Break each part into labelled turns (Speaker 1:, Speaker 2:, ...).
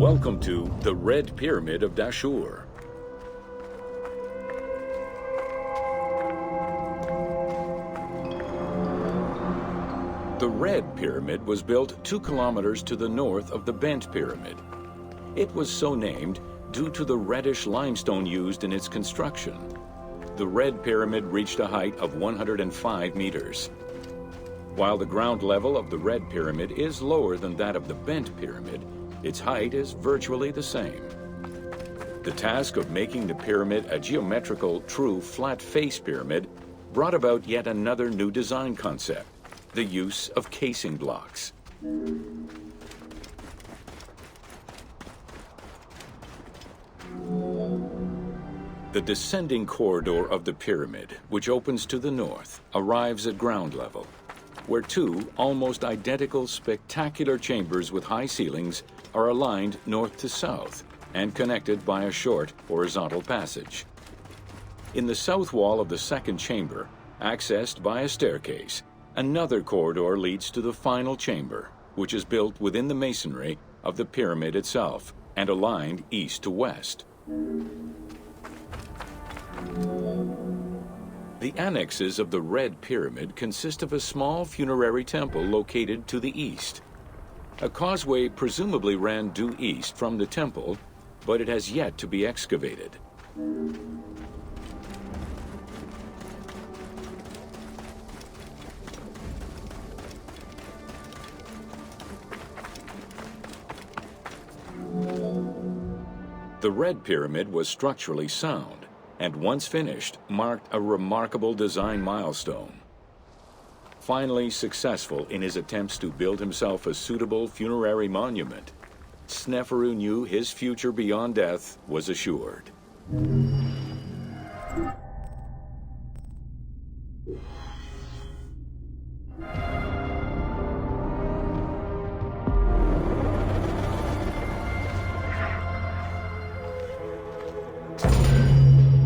Speaker 1: Welcome to the Red Pyramid of Dashur. The Red Pyramid was built 2 kilometers to the north of the Bent Pyramid. It was so named due to the reddish limestone used in its construction. The Red Pyramid reached a height of 105 meters. While the ground level of the Red Pyramid is lower than that of the Bent Pyramid, its height is virtually the same. The task of making the pyramid a geometrical, true flat-face pyramid brought about yet another new design concept: the use of casing blocks. The descending corridor of the pyramid, which opens to the north, arrives at ground level, where 2 almost identical spectacular chambers with high ceilings are aligned north to south and connected by a short horizontal passage. In the south wall of the second chamber, accessed by a staircase, another corridor leads to the final chamber, which is built within the masonry of the pyramid itself and aligned east to west. The annexes of the Red Pyramid consist of a small funerary temple located to the east. A causeway presumably ran due east from the temple, but it has yet to be excavated. The Red Pyramid was structurally sound, and once finished, marked a remarkable design milestone. Finally successful in his attempts to build himself a suitable funerary monument, Sneferu knew his future beyond death was assured.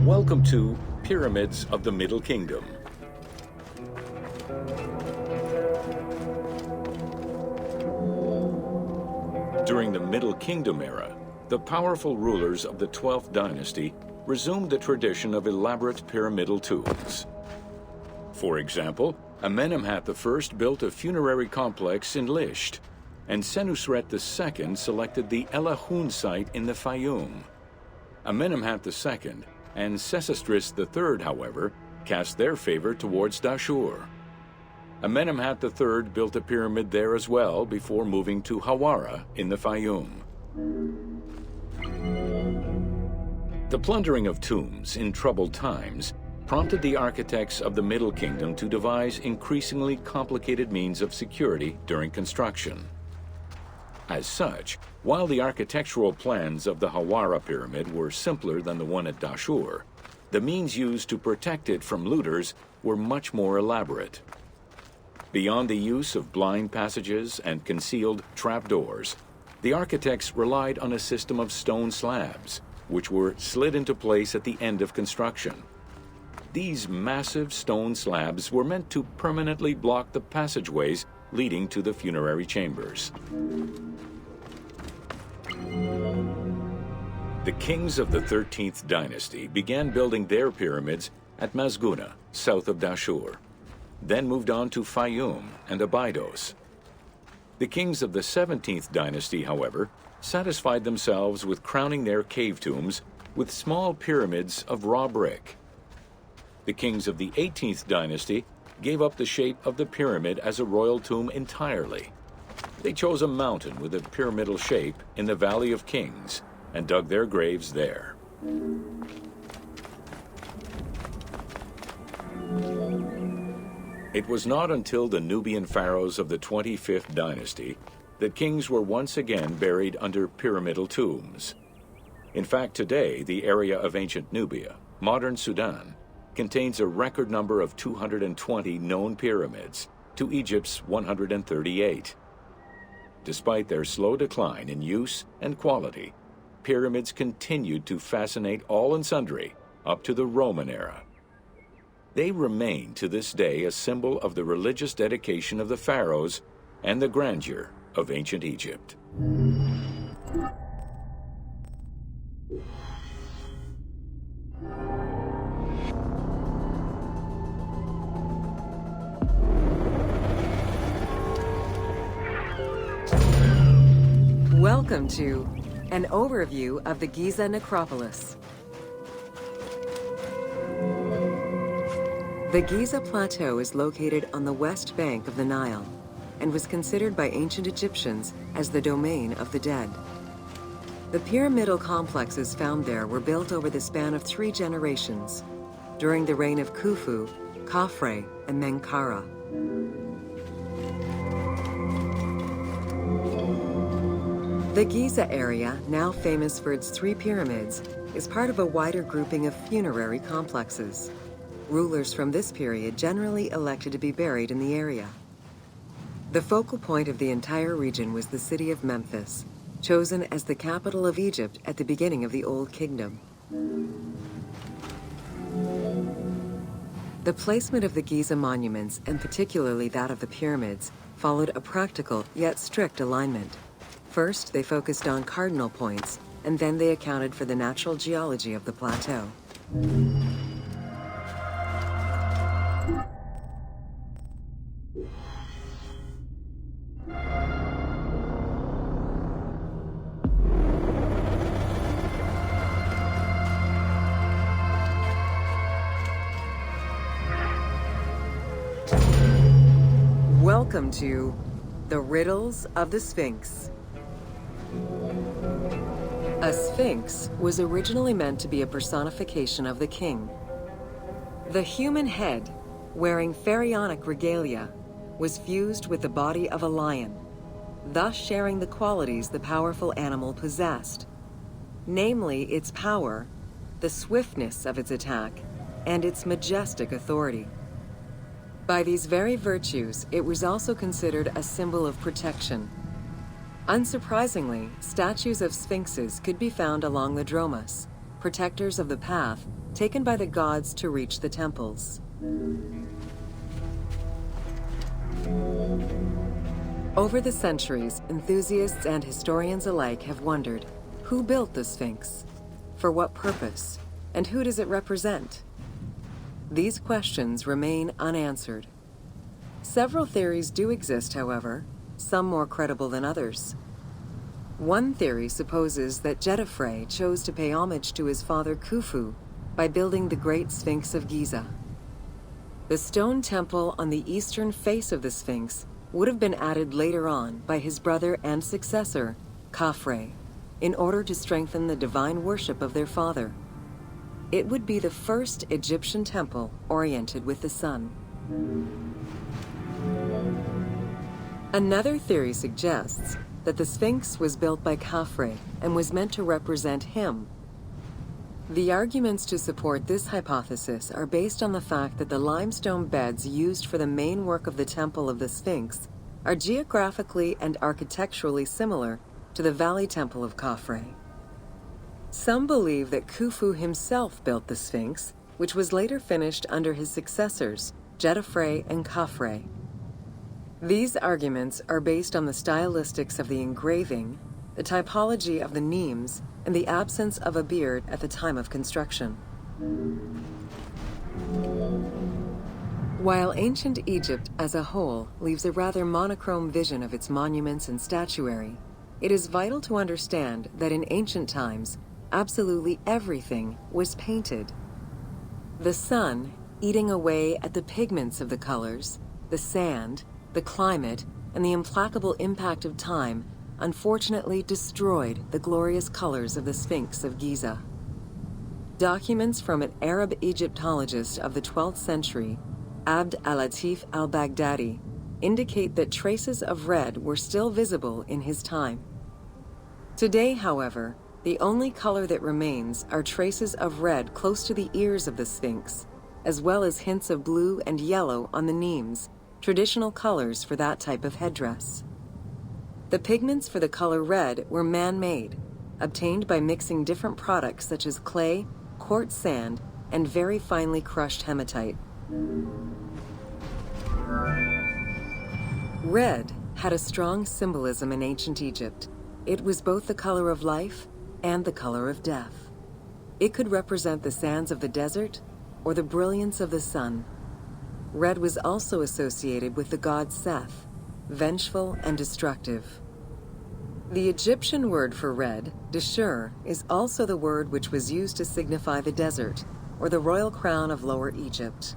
Speaker 1: Welcome to Pyramids of the Middle Kingdom. During the Middle Kingdom era, the powerful rulers of the 12th dynasty resumed the tradition of elaborate pyramidal tombs. For example, Amenemhat I built a funerary complex in Lisht, and Senusret II selected the Elahun site in the Fayum. Amenemhat II and Sesostris III, however, cast their favor towards Dashur. Amenemhat III built a pyramid there as well before moving to Hawara in the Fayum. The plundering of tombs in troubled times prompted the architects of the Middle Kingdom to devise increasingly complicated means of security during construction. As such, while the architectural plans of the Hawara pyramid were simpler than the one at Dashur, the means used to protect it from looters were much more elaborate. Beyond the use of blind passages and concealed trapdoors, the architects relied on a system of stone slabs, which were slid into place at the end of construction. These massive stone slabs were meant to permanently block the passageways leading to the funerary chambers. The kings of the 13th dynasty began building their pyramids at Masguna, south of Dashur, then moved on to Fayum and Abydos. The kings of the 17th dynasty, however, satisfied themselves with crowning their cave tombs with small pyramids of raw brick. The kings of the 18th dynasty gave up the shape of the pyramid as a royal tomb entirely. They chose a mountain with a pyramidal shape in the Valley of Kings and dug their graves there. It was not until the Nubian pharaohs of the 25th dynasty that kings were once again buried under pyramidal tombs. In fact, today, the area of ancient Nubia, modern Sudan, contains a record number of 220 known pyramids to Egypt's 138. Despite their slow decline in use and quality, pyramids continued to fascinate all and sundry up to the Roman era. They remain to this day a symbol of the religious dedication of the pharaohs and the grandeur of ancient Egypt.
Speaker 2: Welcome to an overview of the Giza necropolis. The Giza Plateau is located on the west bank of the Nile and was considered by ancient Egyptians as the domain of the dead. The pyramidal complexes found there were built over the span of 3 generations, during the reign of Khufu, Khafre, and Menkaure. The Giza area, now famous for its 3 pyramids, is part of a wider grouping of funerary complexes. Rulers from this period generally elected to be buried in the area. The focal point of the entire region was the city of Memphis, chosen as the capital of Egypt at the beginning of the Old Kingdom. The placement of the Giza monuments, and particularly that of the pyramids, followed a practical yet strict alignment. First, they focused on cardinal points, and then they accounted for the natural geology of the plateau. Welcome to the Riddles of the Sphinx. A sphinx was originally meant to be a personification of the king. The human head, wearing pharaonic regalia, was fused with the body of a lion, thus sharing the qualities the powerful animal possessed, namely its power, the swiftness of its attack, and its majestic authority. By these very virtues, it was also considered a symbol of protection. Unsurprisingly, statues of sphinxes could be found along the dromas, protectors of the path taken by the gods to reach the temples. Over the centuries, enthusiasts and historians alike have wondered, who built the Sphinx? For what purpose? And who does it represent? These questions remain unanswered. Several theories do exist, however, some more credible than others. One theory supposes that Djedefre chose to pay homage to his father Khufu by building the Great Sphinx of Giza. The stone temple on the eastern face of the Sphinx would have been added later on by his brother and successor, Khafre, in order to strengthen the divine worship of their father. It would be the first Egyptian temple oriented with the sun. Another theory suggests that the Sphinx was built by Khafre and was meant to represent him. The arguments to support this hypothesis are based on the fact that the limestone beds used for the main work of the Temple of the Sphinx are geographically and architecturally similar to the Valley Temple of Khafre. Some believe that Khufu himself built the Sphinx, which was later finished under his successors, Djedefre and Khafre. These arguments are based on the stylistics of the engraving, the typology of the nemes, and the absence of a beard at the time of construction. While ancient Egypt as a whole leaves a rather monochrome vision of its monuments and statuary, it is vital to understand that in ancient times, absolutely everything was painted. The sun, eating away at the pigments of the colors, the sand, the climate, and the implacable impact of time unfortunately destroyed the glorious colors of the Sphinx of Giza. Documents from an Arab Egyptologist of the 12th century, Abd al-Latif al-Baghdadi, indicate that traces of red were still visible in his time. Today, however, the only color that remains are traces of red close to the ears of the Sphinx, as well as hints of blue and yellow on the nemes, traditional colors for that type of headdress. The pigments for the color red were man-made, obtained by mixing different products such as clay, quartz sand, and very finely crushed hematite. Red had a strong symbolism in ancient Egypt. It was both the color of life and the color of death. It could represent the sands of the desert or the brilliance of the sun. Red was also associated with the god Seth, vengeful and destructive. The Egyptian word for red, deshur, is also the word which was used to signify the desert, or the royal crown of Lower Egypt.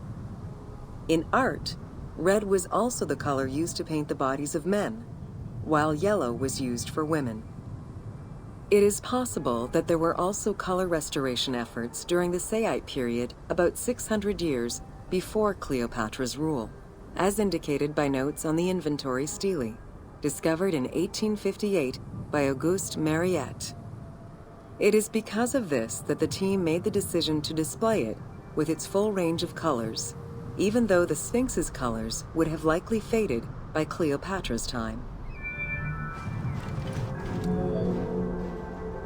Speaker 2: In art, red was also the color used to paint the bodies of men, while yellow was used for women. It is possible that there were also color restoration efforts during the Saite period about 600 years before Cleopatra's rule, as indicated by notes on the inventory stele, discovered in 1858 by Auguste Mariette. It is because of this that the team made the decision to display it with its full range of colors, even though the Sphinx's colors would have likely faded by Cleopatra's time.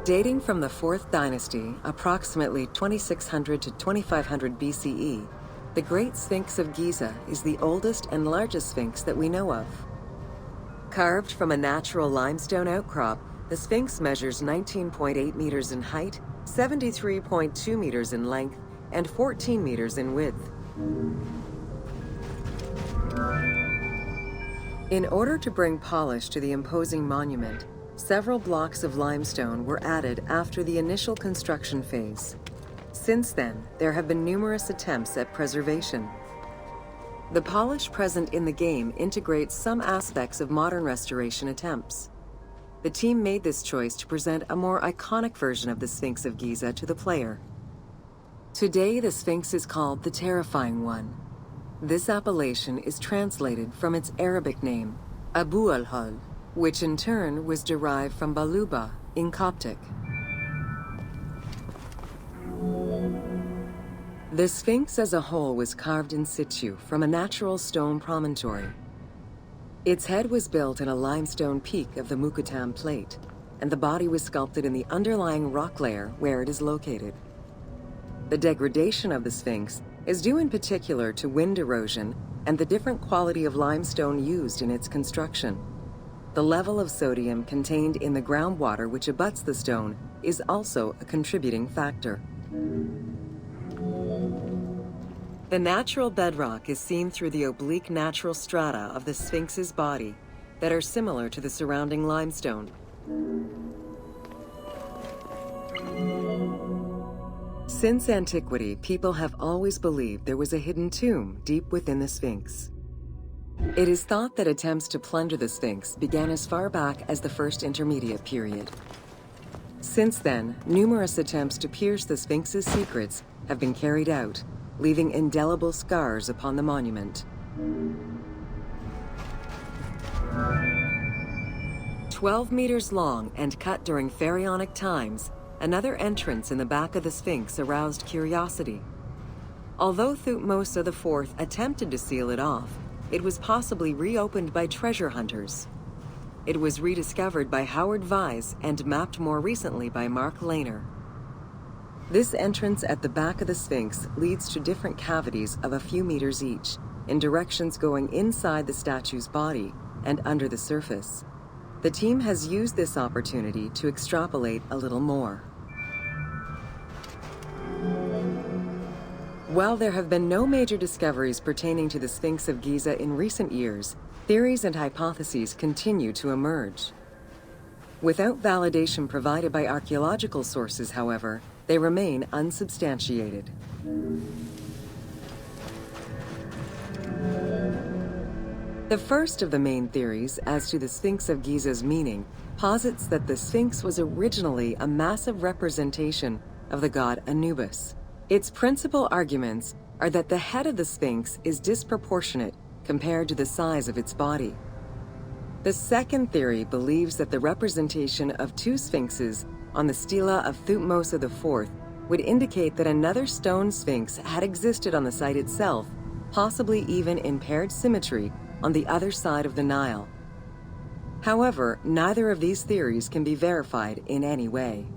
Speaker 2: Dating from the 4th dynasty, approximately 2600 to 2500 BCE, the Great Sphinx of Giza is the oldest and largest sphinx that we know of. Carved from a natural limestone outcrop, the Sphinx measures 19.8 meters in height, 73.2 meters in length, and 14 meters in width. In order to bring polish to the imposing monument, several blocks of limestone were added after the initial construction phase. Since then, there have been numerous attempts at preservation. The polish present in the game integrates some aspects of modern restoration attempts. The team made this choice to present a more iconic version of the Sphinx of Giza to the player. Today, the Sphinx is called the Terrifying One. This appellation is translated from its Arabic name, Abu al-Hal, which in turn was derived from Baluba in Coptic. The Sphinx as a whole was carved in situ from a natural stone promontory. Its head was built in a limestone peak of the Mukattam Plate, and the body was sculpted in the underlying rock layer where it is located. The degradation of the Sphinx is due in particular to wind erosion and the different quality of limestone used in its construction. The level of sodium contained in the groundwater which abuts the stone is also a contributing factor. The natural bedrock is seen through the oblique natural strata of the Sphinx's body that are similar to the surrounding limestone. Since antiquity, people have always believed there was a hidden tomb deep within the Sphinx. It is thought that attempts to plunder the Sphinx began as far back as the First Intermediate period. Since then, numerous attempts to pierce the Sphinx's secrets have been carried out, leaving indelible scars upon the monument. 12 meters long and cut during pharaonic times, another entrance in the back of the Sphinx aroused curiosity. Although Thutmose IV attempted to seal it off, it was possibly reopened by treasure hunters. It was rediscovered by Howard Vyse and mapped more recently by Mark Lehner. This entrance at the back of the Sphinx leads to different cavities of a few meters each, in directions going inside the statue's body and under the surface. The team has used this opportunity to extrapolate a little more. While there have been no major discoveries pertaining to the Sphinx of Giza in recent years, theories and hypotheses continue to emerge. Without validation provided by archaeological sources, however, they remain unsubstantiated. The first of the main theories as to the Sphinx of Giza's meaning posits that the Sphinx was originally a massive representation of the god Anubis. Its principal arguments are that the head of the Sphinx is disproportionate compared to the size of its body. The second theory believes that the representation of two sphinxes on the stela of Thutmose IV would indicate that another stone sphinx had existed on the site itself, possibly even in paired symmetry on the other side of the Nile. However, neither of these theories can be verified in any way.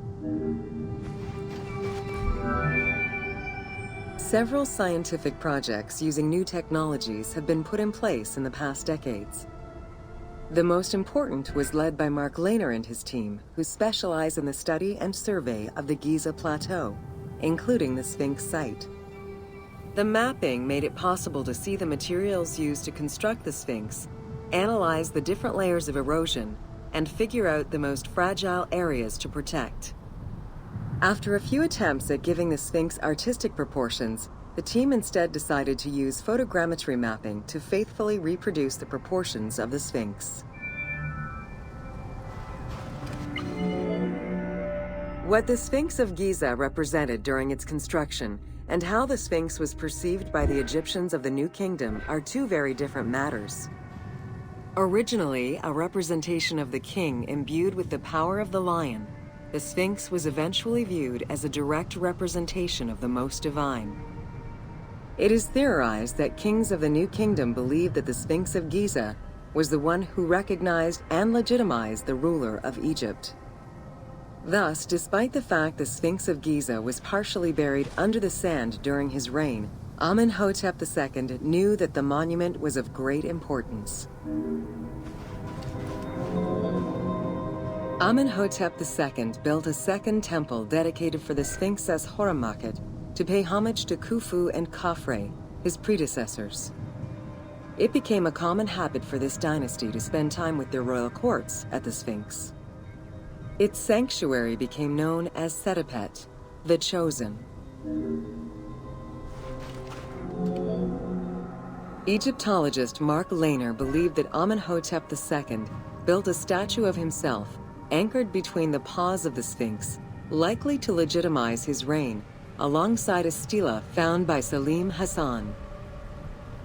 Speaker 2: Several scientific projects using new technologies have been put in place in the past decades. The most important was led by Mark Lehner and his team, who specialize in the study and survey of the Giza Plateau, including the Sphinx site. The mapping made it possible to see the materials used to construct the Sphinx, analyze the different layers of erosion, and figure out the most fragile areas to protect. After a few attempts at giving the Sphinx artistic proportions, the team instead decided to use photogrammetry mapping to faithfully reproduce the proportions of the Sphinx. What the Sphinx of Giza represented during its construction and how the Sphinx was perceived by the Egyptians of the New Kingdom are two very different matters. Originally a representation of the king imbued with the power of the lion, the Sphinx was eventually viewed as a direct representation of the most divine. It is theorized that kings of the New Kingdom believed that the Sphinx of Giza was the one who recognized and legitimized the ruler of Egypt. Thus, despite the fact the Sphinx of Giza was partially buried under the sand during his reign, Amenhotep II knew that the monument was of great importance. Amenhotep II built a second temple dedicated for the Sphinx as Horemakhet to pay homage to Khufu and Khafre, his predecessors. It became a common habit for this dynasty to spend time with their royal courts at the Sphinx. Its sanctuary became known as Setepet, the Chosen. Egyptologist Mark Lehner believed that Amenhotep II built a statue of himself anchored between the paws of the Sphinx, likely to legitimize his reign, alongside a stela found by Salim Hassan.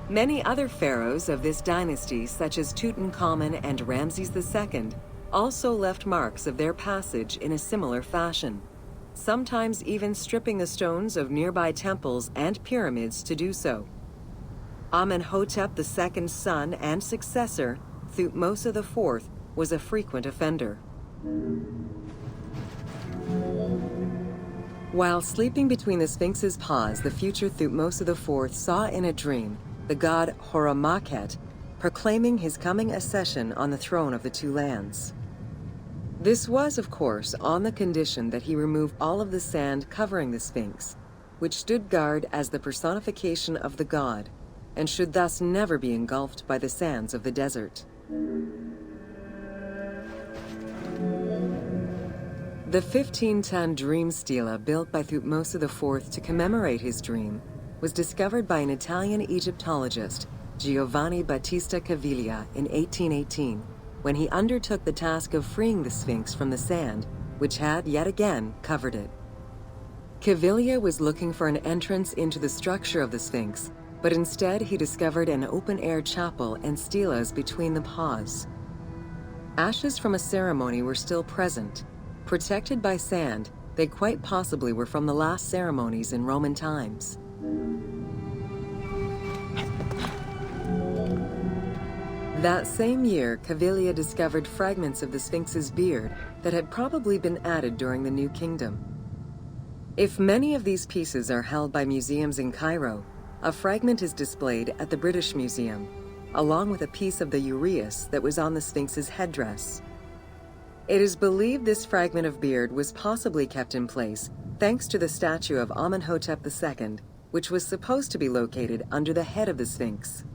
Speaker 2: Many other pharaohs of this dynasty, such as Tutankhamun and Ramses II, also left marks of their passage in a similar fashion, sometimes even stripping the stones of nearby temples and pyramids to do so. Amenhotep II's son and successor, Thutmose IV, was a frequent offender. While sleeping between the Sphinx's paws, the future Thutmose IV saw in a dream the god Horemakhet proclaiming his coming accession on the throne of the two lands. This was, of course, on the condition that he remove all of the sand covering the Sphinx, which stood guard as the personification of the god, and should thus never be engulfed by the sands of the desert. The 15-ton dream stela built by Thutmose IV to commemorate his dream was discovered by an Italian Egyptologist, Giovanni Battista Caviglia, in 1818, when he undertook the task of freeing the Sphinx from the sand, which had yet again covered it. Caviglia was looking for an entrance into the structure of the Sphinx, but instead he discovered an open-air chapel and stelas between the paws. Ashes from a ceremony were still present. Protected by sand, they quite possibly were from the last ceremonies in Roman times. That same year, Caviglia discovered fragments of the Sphinx's beard that had probably been added during the New Kingdom. If many of these pieces are held by museums in Cairo, a fragment is displayed at the British Museum, along with a piece of the uraeus that was on the Sphinx's headdress. It is believed this fragment of beard was possibly kept in place thanks to the statue of Amenhotep II, which was supposed to be located under the head of the Sphinx.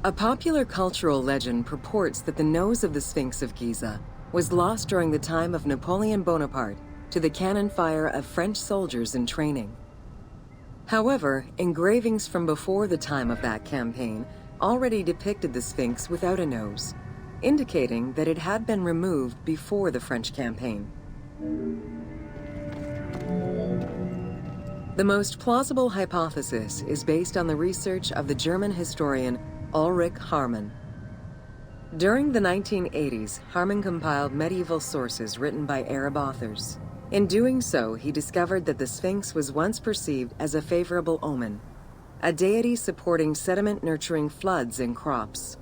Speaker 2: A popular cultural legend purports that the nose of the Sphinx of Giza was lost during the time of Napoleon Bonaparte to the cannon fire of French soldiers in training. However, engravings from before the time of that campaign already depicted the Sphinx without a nose, indicating that it had been removed before the French campaign. The most plausible hypothesis is based on the research of the German historian Ulrich Harman. During the 1980s, Harman compiled medieval sources written by Arab authors. In doing so, he discovered that the Sphinx was once perceived as a favorable omen, a deity supporting sediment-nurturing floods and crops.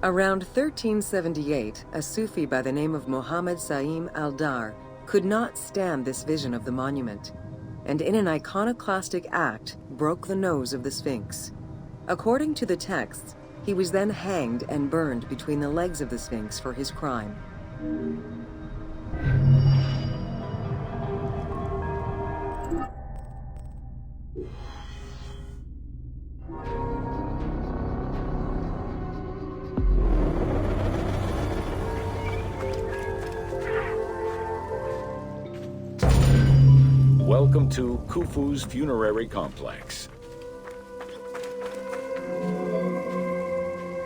Speaker 2: Around 1378, a Sufi by the name of Muhammad Sa'im al-Dar could not stand this vision of the monument, and in an iconoclastic act broke the nose of the Sphinx. According to the texts, he was then hanged and burned between the legs of the Sphinx for his crime.
Speaker 1: welcome to Khufu's funerary complex.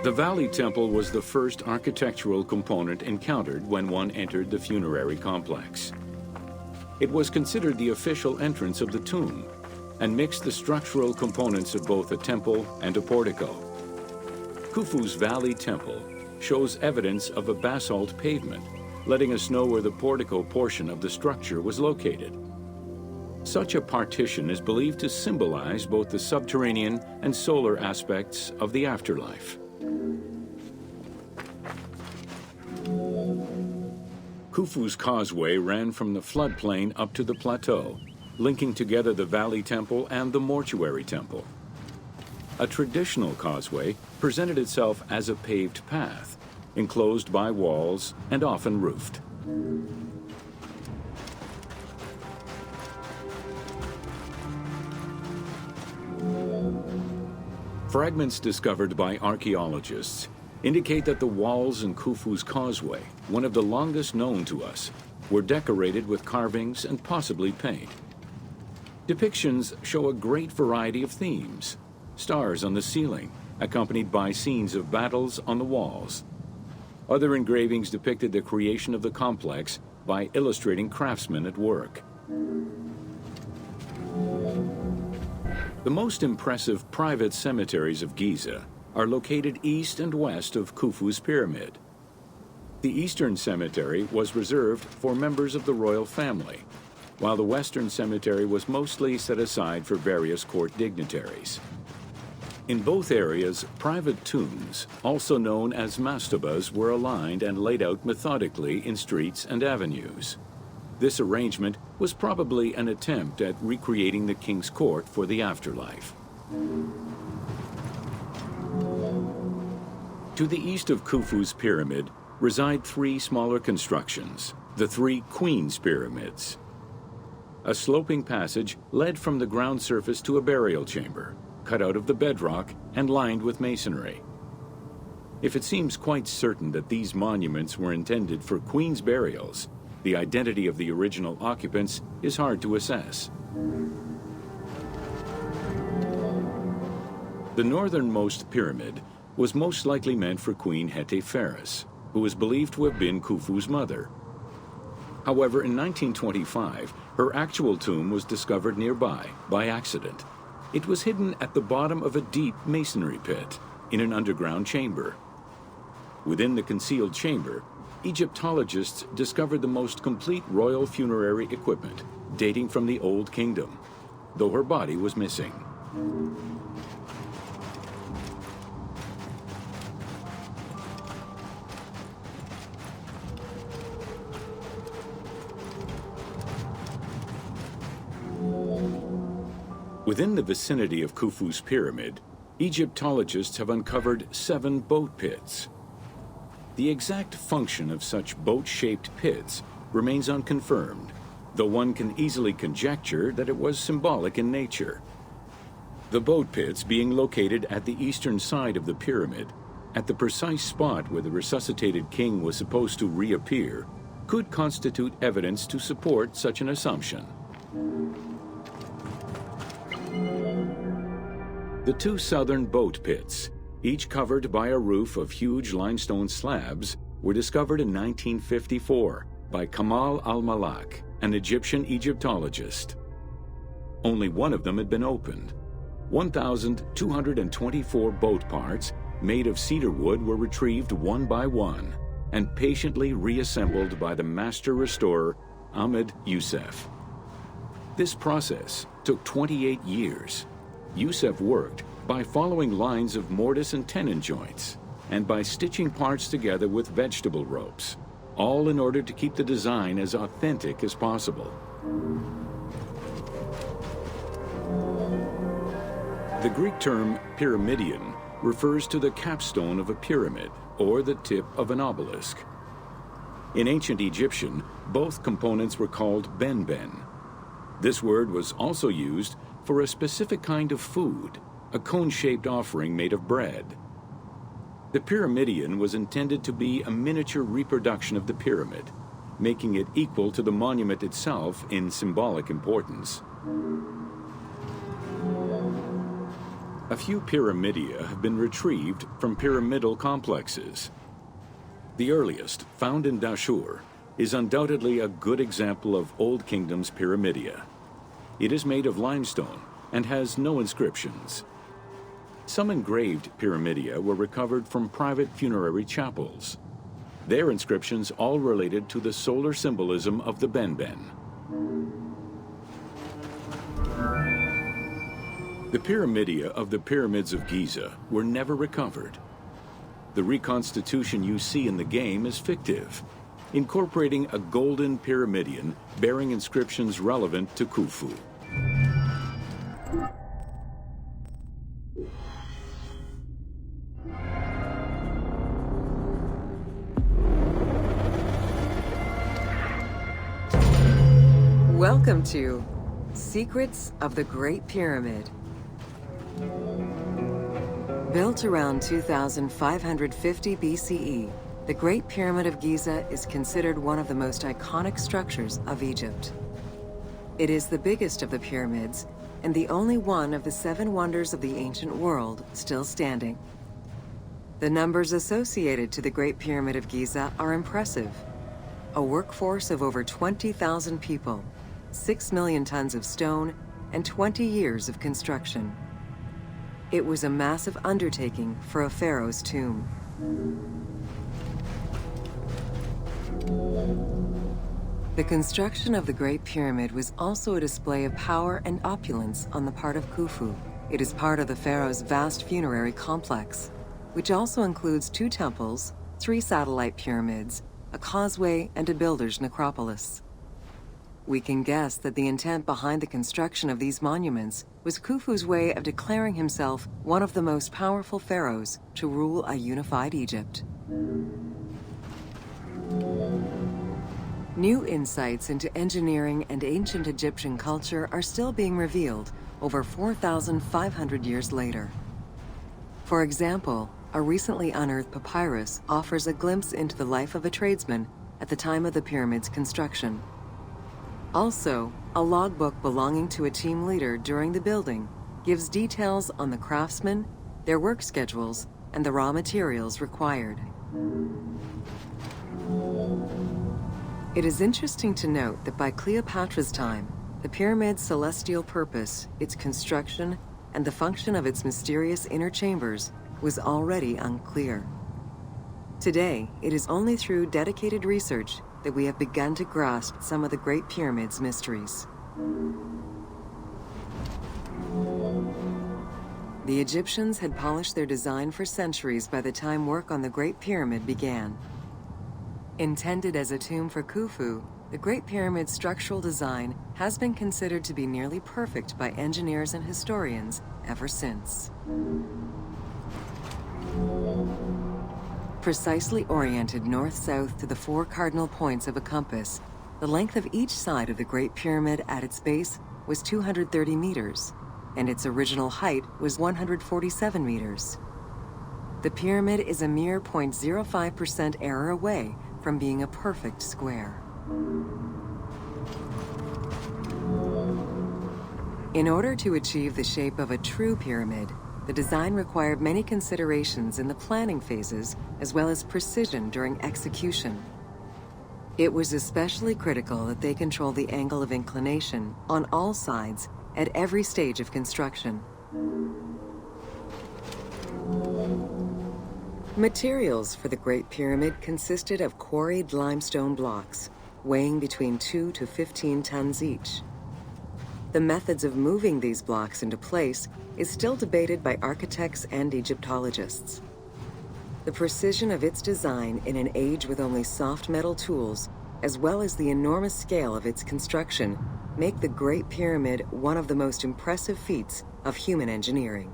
Speaker 1: The Valley Temple was the first architectural component encountered when one entered the funerary complex. It was considered the official entrance of the tomb and mixed the structural components of both a temple and a portico. Khufu's Valley Temple shows evidence of a basalt pavement, letting us know where the portico portion of the structure was located. Such a partition is believed to symbolize both the subterranean and solar aspects of the afterlife. Khufu's causeway ran from the floodplain up to the plateau, linking together the Valley Temple and the Mortuary Temple. A traditional causeway presented itself as a paved path, enclosed by walls and often roofed. Fragments discovered by archaeologists indicate that the walls in Khufu's causeway, one of the longest known to us, were decorated with carvings and possibly paint. Depictions show a great variety of themes: stars on the ceiling, accompanied by scenes of battles on the walls. Other engravings depicted the creation of the complex by illustrating craftsmen at work. The most impressive private cemeteries of Giza are located east and west of Khufu's pyramid. The Eastern Cemetery was reserved for members of the royal family, while the Western Cemetery was mostly set aside for various court dignitaries. In both areas, private tombs, also known as mastabas, were aligned and laid out methodically in streets and avenues. This arrangement was probably an attempt at recreating the king's court for the afterlife. To the east of Khufu's pyramid reside three smaller constructions, the three Queen's Pyramids. A sloping passage led from the ground surface to a burial chamber, cut out of the bedrock and lined with masonry. If it seems quite certain that these monuments were intended for queen's burials, the identity of the original occupants is hard to assess. The northernmost pyramid was most likely meant for Queen Hetepheres, who was believed to have been Khufu's mother. However, in 1925, her actual tomb was discovered nearby by accident. It was hidden at the bottom of a deep masonry pit in an underground chamber. Within the concealed chamber, Egyptologists discovered the most complete royal funerary equipment, dating from the Old Kingdom, though her body was missing. Within the vicinity of Khufu's pyramid, Egyptologists have uncovered 7 boat pits. The exact function of such boat-shaped pits remains unconfirmed, though one can easily conjecture that it was symbolic in nature. The boat pits being located at the eastern side of the pyramid, at the precise spot where the resuscitated king was supposed to reappear, could constitute evidence to support such an assumption. The 2 southern boat pits, each covered by a roof of huge limestone slabs, were discovered in 1954 by Kamal al-Malak, an Egyptian Egyptologist. Only one of them had been opened. 1,224 boat parts made of cedar wood were retrieved one by one and patiently reassembled by the master restorer Ahmed Youssef. This process took 28 years. Youssef worked by following lines of mortise and tenon joints and by stitching parts together with vegetable ropes, all in order to keep the design as authentic as possible. The Greek term pyramidion refers to the capstone of a pyramid or the tip of an obelisk. In ancient Egyptian, both components were called benben. This word was also used for a specific kind of food, a cone-shaped offering made of bread. The pyramidion was intended to be a miniature reproduction of the pyramid, making it equal to the monument itself in symbolic importance. A few pyramidia have been retrieved from pyramidal complexes. The earliest, found in Dashur, is undoubtedly a good example of Old Kingdom's pyramidia. It is made of limestone and has no inscriptions. Some engraved pyramidia were recovered from private funerary chapels. Their inscriptions all related to the solar symbolism of the Benben. The pyramidia of the pyramids of Giza were never recovered. The reconstitution you see in the game is fictive, incorporating a golden pyramidion bearing inscriptions relevant to Khufu.
Speaker 2: Welcome to Secrets of the Great Pyramid. Built around 2550 BCE, the Great Pyramid of Giza is considered one of the most iconic structures of Egypt. It is the biggest of the pyramids and the only one of the 7 wonders of the ancient world still standing. The numbers associated to the Great Pyramid of Giza are impressive. A workforce of over 20,000 people, 6 million tons of stone, and 20 years of construction. It was a massive undertaking for a pharaoh's tomb. The construction of the Great Pyramid was also a display of power and opulence on the part of Khufu. It is part of the pharaoh's vast funerary complex, which also includes 2 temples, 3 satellite pyramids, a causeway, and a builder's necropolis. We can guess that the intent behind the construction of these monuments was Khufu's way of declaring himself one of the most powerful pharaohs to rule a unified Egypt. New insights into engineering and ancient Egyptian culture are still being revealed over 4,500 years later. For example, a recently unearthed papyrus offers a glimpse into the life of a tradesman at the time of the pyramid's construction. Also, a logbook belonging to a team leader during the building gives details on the craftsmen, their work schedules, and the raw materials required. It is interesting to note that by Cleopatra's time, the pyramid's celestial purpose, its construction, and the function of its mysterious inner chambers was already unclear. Today, it is only through dedicated research that we have begun to grasp some of the Great Pyramid's mysteries. The Egyptians had polished their design for centuries by the time work on the Great Pyramid began. Intended as a tomb for Khufu, the Great Pyramid's structural design has been considered to be nearly perfect by engineers and historians ever since. Precisely oriented north-south to the 4 cardinal points of a compass, the length of each side of the Great Pyramid at its base was 230 meters, and its original height was 147 meters. The pyramid is a mere 0.05% error away from being a perfect square. In order to achieve the shape of a true pyramid, the design required many considerations in the planning phases as well as precision during execution. It was especially critical that they control the angle of inclination on all sides at every stage of construction. Materials for the Great Pyramid consisted of quarried limestone blocks, weighing between 2 to 15 tons each. The methods of moving these blocks into place is still debated by architects and Egyptologists. The precision of its design in an age with only soft metal tools, as well as the enormous scale of its construction, make the Great Pyramid one of the most impressive feats of human engineering.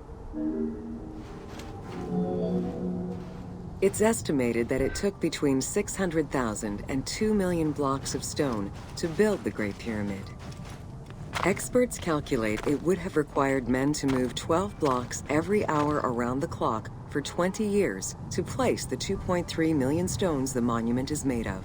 Speaker 2: It's estimated that it took between 600,000 and 2 million blocks of stone to build the Great Pyramid. Experts calculate it would have required men to move 12 blocks every hour around the clock for 20 years to place the 2.3 million stones the monument is made of.